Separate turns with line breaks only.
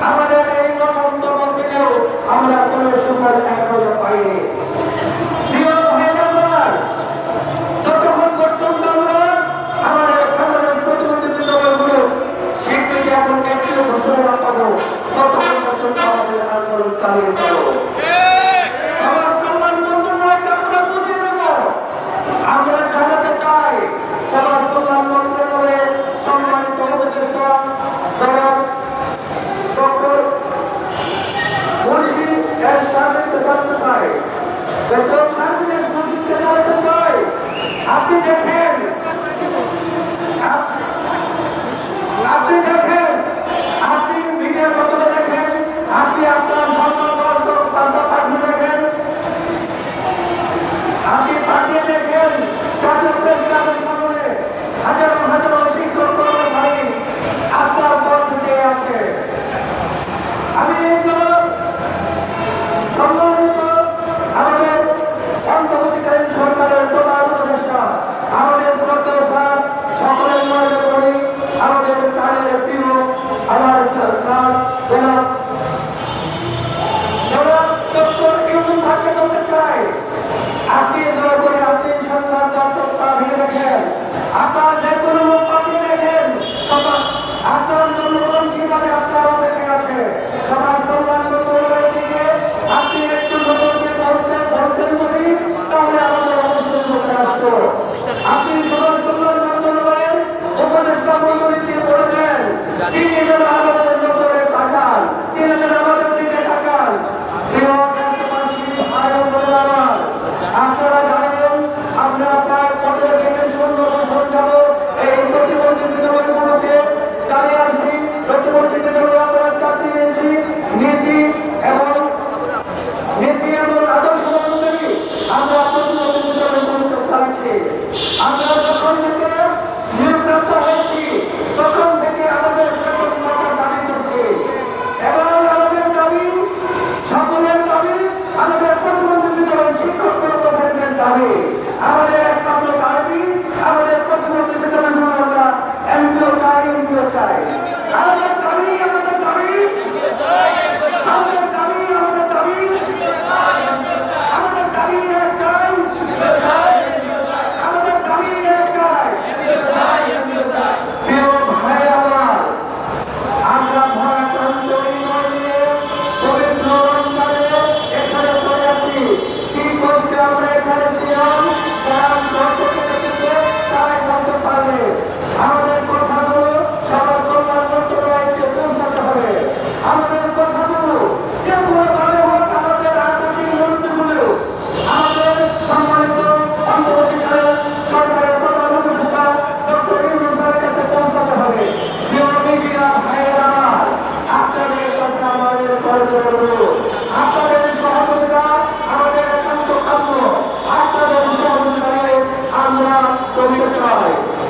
আমাদের এই গণতন্ত্র থেকেও আমরা কোনো সময় এখনো পাইনি। প্রিয় ভাইরা আমার, যতক্ষণ পর্যন্ত আমরা আমাদের প্রতিনিধিত্বগুলো স্বীকৃতি এবং নেতৃত্ব ঘোষণা পাবো, ততক্ষণ পর্যন্ত আমাদের আন্দোলন চালিয়ে যাবো। সমাজ কল্যাণ মন্ত্রণালয়কে আমরা বুঝিয়ে দেব। আমরা জানাতে চাই সমাজ কল্যাণ মন্ত্রণালয়ের সম্মানিত উপদেষ্টা জনাব ডক্টর মুন্সি এরশাদ জানতে চাই